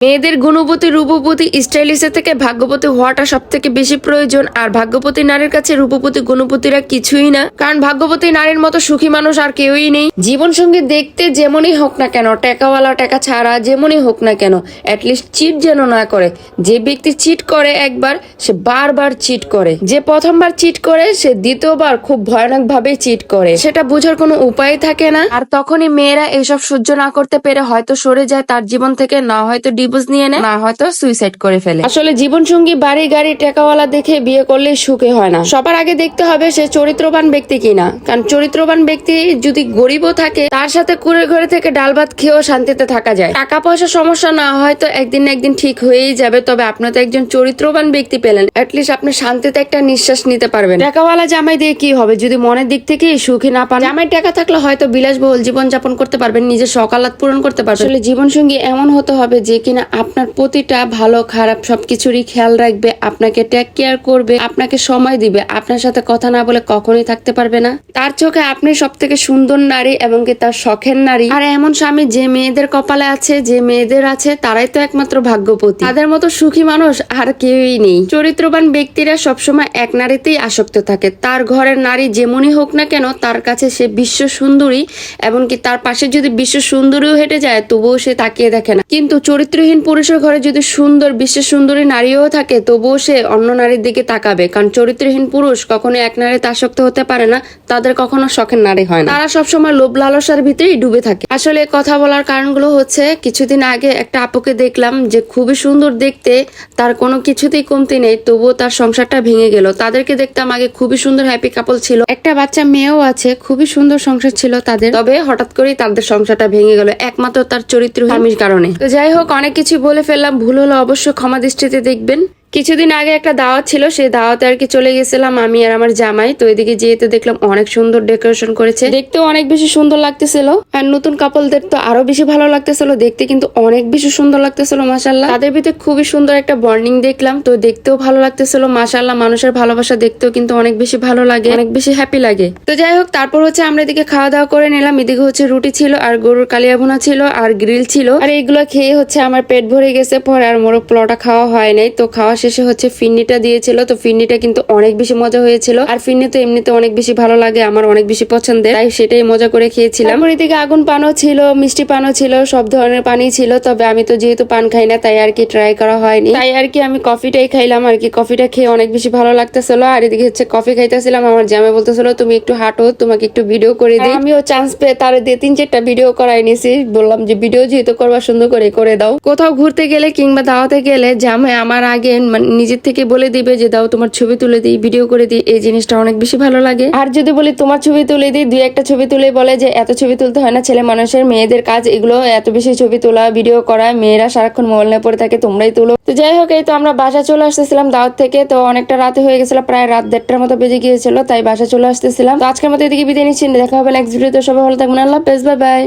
মেয়েদের গুণবতী, রূপবতী, স্টাইলিশের থেকে ভাগ্যবতী হওয়াটা সব থেকে বেশি প্রয়োজন। আর ভাগ্যবতী নারীর কাছে রূপবতী, গুণবতীরা কিছুই না। কারণ ভাগ্যবতী নারীর মতো সুখী মানুষ আর কেউই নেই। জীবন সঙ্গী দেখতে যেমনই হোক না কেন, টাকাওয়ালা টাকা ছাড়া যেমনই হোক না কেন, অ্যাটলিস্ট চিট যেন না করে। যে ব্যক্তি চিট করে একবার, সে বারবার চিট করে। যে প্রথমবার চিট করে, সে দ্বিতীয়বার খুব ভয়ানক ভাবে চিট করে। সেটা বোঝার কোনো উপায় থাকে না। আর তখনই মেয়েরা এসব সহ্য না করতে পেরে হয়তো সরে যায় তার জীবন থেকে, না হয়তো ডিভোর্স নিয়ে নেয়, না হয়তো সুইসাইড করে ফেলে। আসলে জীবন সঙ্গী বাড়ি গাড়ি টাকাওয়ালা দেখে বিয়ে করলে সুখে হয় না। সবার আগে দেখতে হবে সে চরিত্রবান ব্যক্তি কিনা। কারণ চরিত্রবান ব্যক্তি যদি গরিবও থাকে, তার সাথে কুড়ে ঘরে থেকে ডাল ভাত খেয়েও শান্তিতে থাকা যায়। টাকা পয়সা সমস্যা না হয়তো একদিন না একদিন ঠিক হয়েই যাবে। তবে আপনার তো একজন চরিত্রবান ব্যক্তি পেলেন, অ্যাটলিস্ট আপনি শান্তিতে একটা নিঃশ্বাস নিতে পারবেন। টাকাওয়ালা জামাই দিয়ে কি হবে যদি মনের দিক থেকে সুখী না পান? জামাই টাকা থাকলে হয়তো বিলাসবহুল জীবন যাপন করতে পারবেন, নিজের সকালাত পূরণ করতে পারবেন। আসলে জীবন সঙ্গী এমন হতে হবে যে কিনা আপনার প্রতিটা ভালো খারাপ সবকিছুরই খেয়াল রাখবে, আপনাকে টেক কেয়ার করবে, আপনাকে সময় দিবে। আপনার সাথে কথা না বলে কখনোই থাকতে পারবে না। তার চোখে আপনি সব থেকে সুন্দর নারী এবং কি তার শখের নারী। আর এমন স্বামী যে মেয়েদের কপালে আছে, যে মেয়েদের আছে, তারাই তো একমাত্র ভাগ্যবতী। তাদের মতো সুখী মানুষ আর কেউই নেই। চরিত্রবান ব্যক্তিরা সবসময় এক নারীতেই আসক্ত থাকে। তার ঘরের নারী যেমনই হোক না কেন, তার কাছে সে বিশ্ব সুন্দরী। এমনকি তার পাশে যদি বিশ্ব সুন্দরীও হেঁটে যায়, তবুও সে তাকিয়ে দেখে না। কিন্তু চরিত্রহীন পুরুষের ঘরে যদি সুন্দর বিশ্ব সুন্দরী নারীও থাকে, তবুও সে অন্য নারীর দিকে তাকাবে। কারণ চরিত্রহীন পুরুষ কখনো এক নারীতে আসক্ত হতে পারে না, তাদের কখনো শখের নারী হয় না। তারা সবসময় লোভ লালসার ভিতরেই ডুবে থাকে। আসলে কথা বলার কারণগুলো হচ্ছে, কিছুদিন আগে একটা আপুকে দেখলাম যে খুবই সুন্দর দেখতে, তার কোনো কিছুতেই কমতি নেই, তবুও তার সংসারটা ভেঙে গেল। তাদেরকে দেখতাম আগে খুবই সুন্দর হ্যাপি কাপল ছিল, একটা বাচ্চা মেয়েও আছে, খুবই সুন্দর সংসার ছিল তাদের। তবে হঠাৎ করেই তাদের সংসারটা ভেঙে গেল একমাত্র তার চরিত্রহীন কারণে। তো যাই হোক, অনেক কিছু বলে ফেললাম, ভুল হলে অবশ্যই ক্ষমা দৃষ্টিতে দেখবেন। কিছুদিন আগে একটা দাওয়াত ছিল, সেই দাওয়াতে আর কি চলে গেছিলাম আমি আর আমার জামাই। তো এদিকে যেতে দেখলাম অনেক সুন্দর ডেকোরেশন করেছে, দেখতেও অনেক বেশি সুন্দর লাগতেছিল। আর নতুন কাপলদের তো আরো বেশি ভালো লাগতেছিল, দেখতে কিন্তু অনেক বেশি সুন্দর লাগতেছিল মাশাআল্লাহ। তাদের ভিতরে খুবই সুন্দর একটা বন্ডিং দেখলাম, তো দেখতেও ভালো লাগতেছিল মাশাআল্লাহ। মানুষের ভালোবাসা দেখতেও কিন্তু অনেক বেশি ভালো লাগে, অনেক বেশি হ্যাপি লাগে। তো যাই হোক, তারপর হচ্ছে আমরা এদিকে খাওয়া দাওয়া করে নিলাম। এদিকে হচ্ছে রুটি ছিল, আর গরুর কালিয়া ভুনা ছিল, আর গ্রিল ছিল। আর এইগুলো খেয়ে হচ্ছে আমার পেট ভরে গেছে। পরে আর মোরগ পোলাওটা খাওয়া হয় নাই। তো খাওয়া শেষে হচ্ছে ফিন্নিটা দিয়েছিল, তো ফিন্নিটা কিন্তু অনেক বেশি মজা হয়েছিল। আর ফিন্নি তো এমনিতে অনেক বেশি ভালো লাগে, আমার অনেক বেশি পছন্দের, তাই সেটাই মজা করে খেয়েছিলাম। তারপর এদিকে আগুন পানও ছিল, মিষ্টি পানও ছিল, সব ধরনের পানি ছিল। তবে আমি তো যেহেতু পান খাই না, তাই আর কি ট্রাই করা হয়নি। তাই আর কি আমি কফিটাই খাইলাম আর কি। কফিটা খেয়ে অনেক বেশি ভালো লাগতেছিল। আর এদিকে হচ্ছে কফি খাইতেছিলাম, আমার জামাই বলতেছিল তুমি একটু হাঁটো, তোমাকে একটু ভিডিও করে দিই। আমিও চান্স পেয়ে তার দিয়ে 3-4টা ভিডিও করাই নিয়েছি। বললাম যে ভিডিও যেহেতু করবা, সুন্দর করে দাও। কোথাও ঘুরতে গেলে কিংবা দাওয়াতে গেলে জামাই আমার আগে নিজের থেকে বলে দিবে যে দাও তোমার ছবি তুলে দিই, ভিডিও করে দিই। এই জিনিসটা অনেক বেশি ভালো লাগে। আর যদি বলি তোমার ছবি তুলে দিই, 2-1টা ছবি তুলে বলে যে এত ছবি তুলতে হয় না, ছেলে মানুষের, মেয়েদের কাজ এগুলো, এত বেশি ছবি তোলা ভিডিও করা, মেয়েরা সারাক্ষণ মোবাইল নিয়ে পড়ে থাকে, তোমরাই তুলো। তো যাই হোক, এই তো আমরা বাসা চলে আসতেছিলাম দাওয়াত থেকে। তো অনেকটা রাতে হয়ে গেছিল, প্রায় রাত 1:30টার মতো বেজে গিয়েছিল, তাই বাসা চলে আসতেছিলাম। তো আজকের মতো এদিকে বিদায় নিচ্ছি, দেখা হবে নেক্সট ভিডিওতে। সবাই ভালো থাকবেন, আল্লাহ হাফেজ, বাই বাই।